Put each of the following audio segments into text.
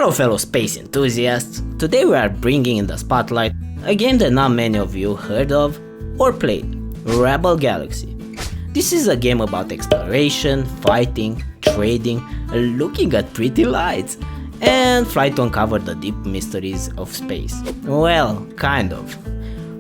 Hello fellow space enthusiasts, today we are bringing in the spotlight a game that not many of you heard of or played, Rebel Galaxy. This is a game about exploration, fighting, trading, looking at pretty lights, and try to uncover the deep mysteries of space. Well, kind of.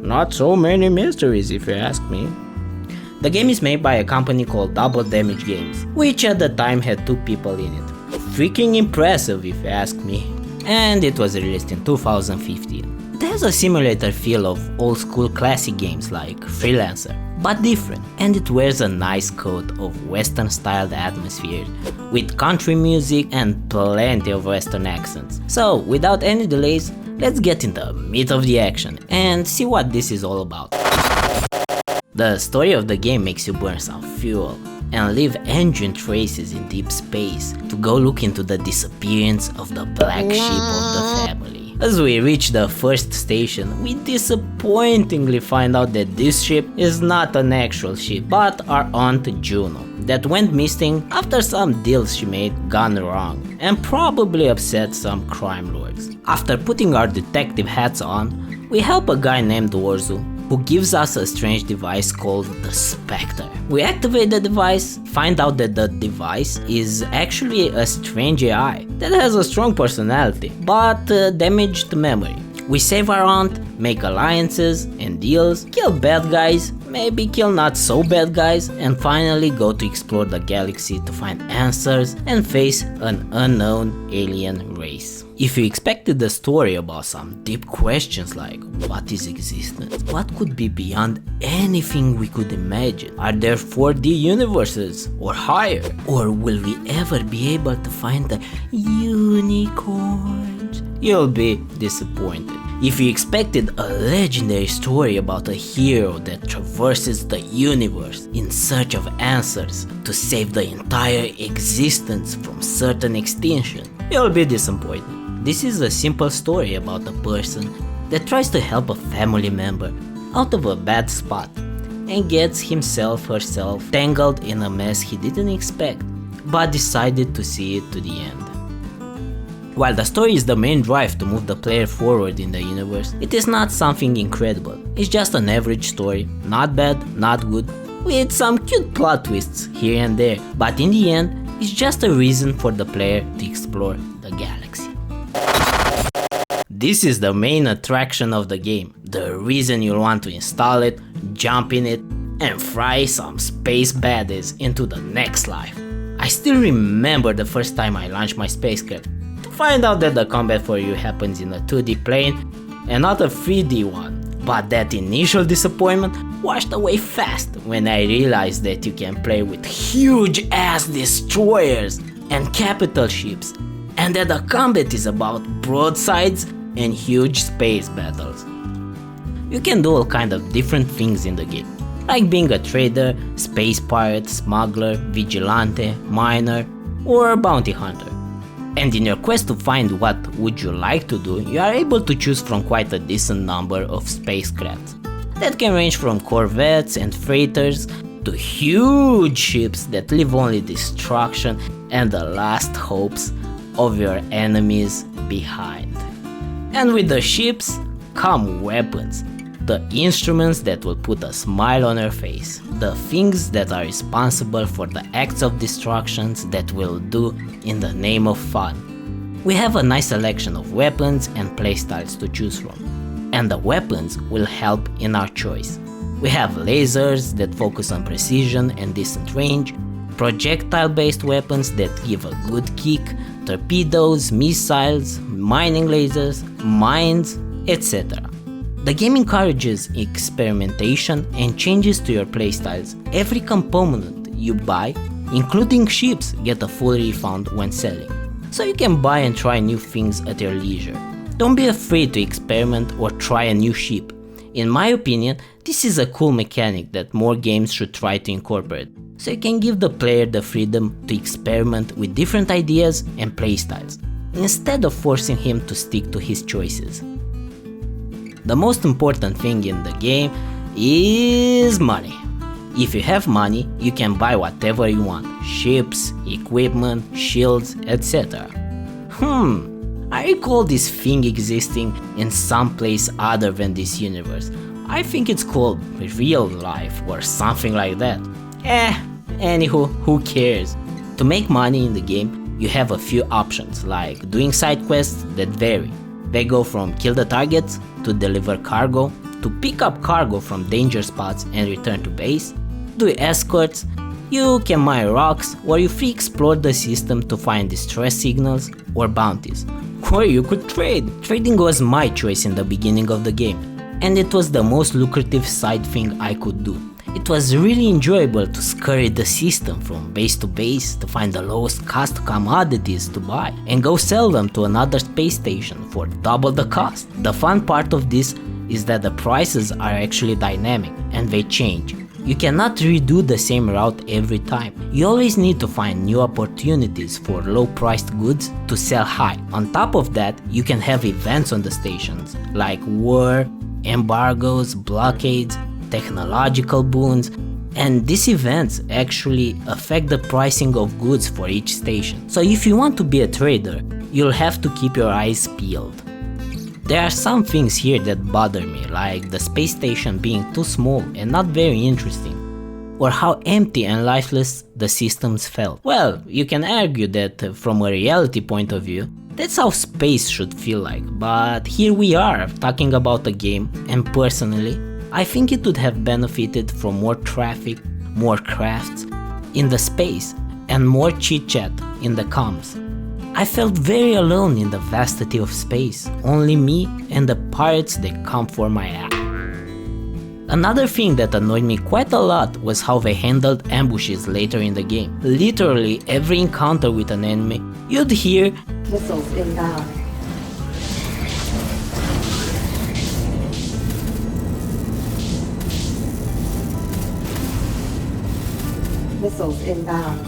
Not so many mysteries if you ask me. The game is made by a company called Double Damage Games, which at the time had 2 people in it. Freaking impressive if you ask me. And it was released in 2015. It has a simulator feel of old school classic games like Freelancer, but different, and it wears a nice coat of western styled atmosphere with country music and plenty of western accents. So without any delays, let's get into the meat of the action and see what this is all about. The story of the game makes you burn some fuel and leave engine traces in deep space to go look into the disappearance of the black sheep of the family. As we reach the first station, we disappointingly find out that this ship is not an actual ship, but our Aunt Juno, that went missing after some deals she made gone wrong, and probably upset some crime lords. After putting our detective hats on, we help a guy named Orzu, who gives us a strange device called the Spectre. We activate the device, find out that the device is actually a strange AI that has a strong personality, but damaged memory. We save our aunt, make alliances and deals, kill bad guys, maybe kill not so bad guys, and finally go to explore the galaxy to find answers and face an unknown alien race. If you expected the story about some deep questions like what is existence, what could be beyond anything we could imagine, are there 4D universes or higher, or will we ever be able to find the unicorns, you'll be disappointed. If you expected a legendary story about a hero that traverses the universe in search of answers to save the entire existence from certain extinction, you'll be disappointed. This is a simple story about a person that tries to help a family member out of a bad spot and gets herself tangled in a mess he didn't expect, but decided to see it to the end. While the story is the main drive to move the player forward in the universe, it is not something incredible. It's just an average story, not bad, not good, with some cute plot twists here and there, but in the end, it's just a reason for the player to explore the galaxy. This is the main attraction of the game, the reason you'll want to install it, jump in it, and fry some space baddies into the next life. I still remember the first time I launched my spacecraft, to find out that the combat for you happens in a 2D plane and not a 3D one. But that initial disappointment washed away fast when I realized that you can play with huge ass destroyers and capital ships, and that the combat is about broadsides and huge space battles. You can do all kind of different things in the game, like being a trader, space pirate, smuggler, vigilante, miner, or bounty hunter. And in your quest to find what would you like to do, you are able to choose from quite a decent number of spacecrafts that can range from corvettes and freighters to huge ships that leave only destruction and the last hopes of your enemies behind. And with the ships come weapons, the instruments that will put a smile on your face, the things that are responsible for the acts of destructions that we'll do in the name of fun. We have a nice selection of weapons and playstyles to choose from, and the weapons will help in our choice. We have lasers that focus on precision and decent range, projectile-based weapons that give a good kick, torpedoes, missiles, mining lasers, mines, etc. The game encourages experimentation and changes to your playstyles. Every component you buy, including ships, get a full refund when selling, so you can buy and try new things at your leisure. Don't be afraid to experiment or try a new ship. In my opinion, this is a cool mechanic that more games should try to incorporate, so you can give the player the freedom to experiment with different ideas and playstyles, instead of forcing him to stick to his choices. The most important thing in the game is money. If you have money, you can buy whatever you want, ships, equipment, shields, etc. I recall this thing existing in some place other than this universe. I think it's called real life or something like that. Anywho, who cares? To make money in the game, you have a few options, like doing side quests that vary. They go from kill the targets, to deliver cargo, to pick up cargo from danger spots and return to base, do escorts, you can mine rocks, or you free explore the system to find distress signals or bounties. Or you could trade. Trading was my choice in the beginning of the game, and it was the most lucrative side thing I could do. It was really enjoyable to scurry the system from base to base to find the lowest cost commodities to buy and go sell them to another space station for double the cost. The fun part of this is that the prices are actually dynamic and they change. You cannot redo the same route every time. You always need to find new opportunities for low-priced goods to sell high. On top of that, you can have events on the stations, like war, embargoes, blockades, technological boons, and these events actually affect the pricing of goods for each station. So if you want to be a trader, you'll have to keep your eyes peeled. There are some things here that bother me, like the space station being too small and not very interesting, or how empty and lifeless the systems felt. Well, you can argue that from a reality point of view, that's how space should feel like, but here we are talking about a game, and personally, I think it would have benefited from more traffic, more crafts in the space, and more chit-chat in the comms. I felt very alone in the vastity of space, only me and the pirates that come for my ass. Another thing that annoyed me quite a lot was how they handled ambushes later in the game. Literally every encounter with an enemy, you'd hear missiles inbound. Missiles inbound.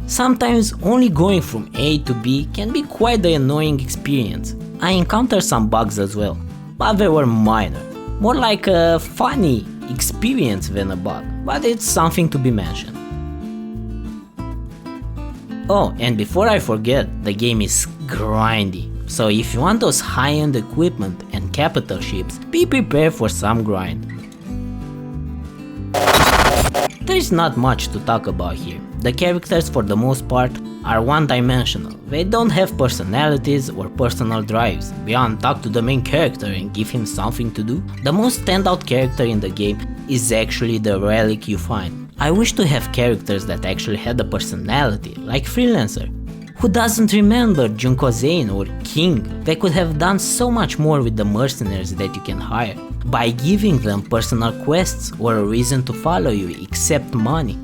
Sometimes only going from A to B can be quite the annoying experience. I encountered some bugs as well, but they were minor. More like a funny experience than a bug, but it's something to be mentioned. Oh, and before I forget, the game is grindy. So if you want those high-end equipment and capital ships, be prepared for some grind. There is not much to talk about here. The characters for the most part are one-dimensional. They don't have personalities or personal drives, beyond talk to the main character and give him something to do. The most standout character in the game is actually the relic you find. I wish to have characters that actually had a personality, like Freelancer. Who doesn't remember Junko Zane or King? They could have done so much more with the mercenaries that you can hire, by giving them personal quests or a reason to follow you except money,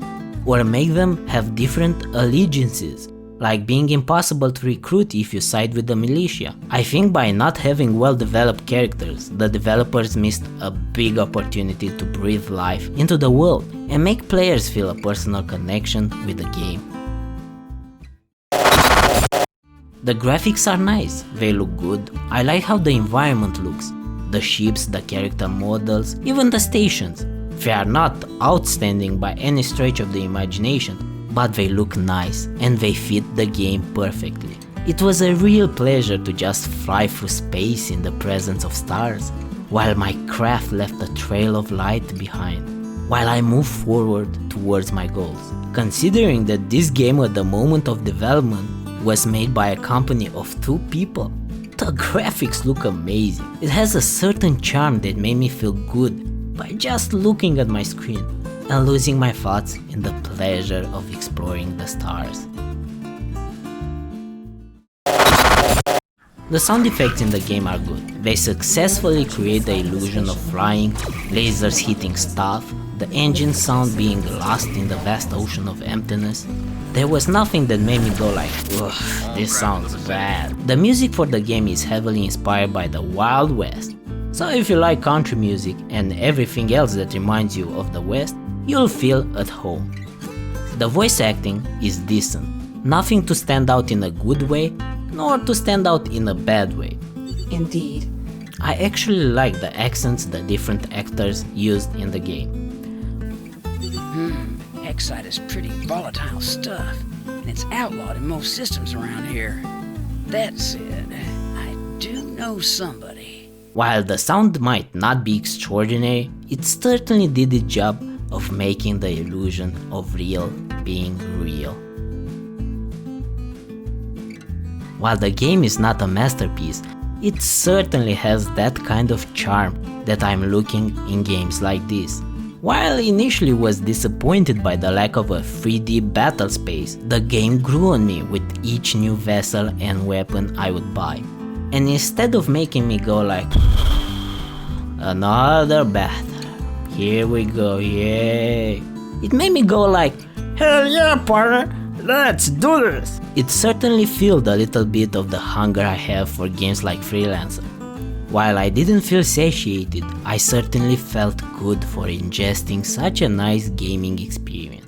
or make them have different allegiances, like being impossible to recruit if you side with the militia. I think by not having well-developed characters, the developers missed a big opportunity to breathe life into the world and make players feel a personal connection with the game. The graphics are nice, they look good. I like how the environment looks. The ships, the character models, even the stations. They are not outstanding by any stretch of the imagination, but they look nice and they fit the game perfectly. It was a real pleasure to just fly through space in the presence of stars, while my craft left a trail of light behind, while I moved forward towards my goals. Considering that this game at the moment of development was made by a company of 2 people, the graphics look amazing. It has a certain charm that made me feel good by just looking at my screen and losing my thoughts in the pleasure of exploring the stars. The sound effects in the game are good. They successfully create the illusion of flying, lasers hitting stuff, the engine sound being lost in the vast ocean of emptiness. There was nothing that made me go like, ugh, this sounds bad. The music for the game is heavily inspired by the Wild West. So if you like country music and everything else that reminds you of the West, you'll feel at home. The voice acting is decent. Nothing to stand out in a good way, nor to stand out in a bad way. Indeed. I actually like the accents the different actors used in the game. Exite is pretty volatile stuff, and it's outlawed in most systems around here. That said, I do know somebody. While the sound might not be extraordinary, it certainly did the job of making the illusion of real being real. While the game is not a masterpiece, it certainly has that kind of charm that I'm looking in games like this. While I initially was disappointed by the lack of a 3D battle space, the game grew on me with each new vessel and weapon I would buy. And instead of making me go like, another battle, here we go, yay, it made me go like, hell yeah partner, let's do this! It certainly fueled a little bit of the hunger I have for games like Freelancer. While I didn't feel satiated, I certainly felt good for ingesting such a nice gaming experience.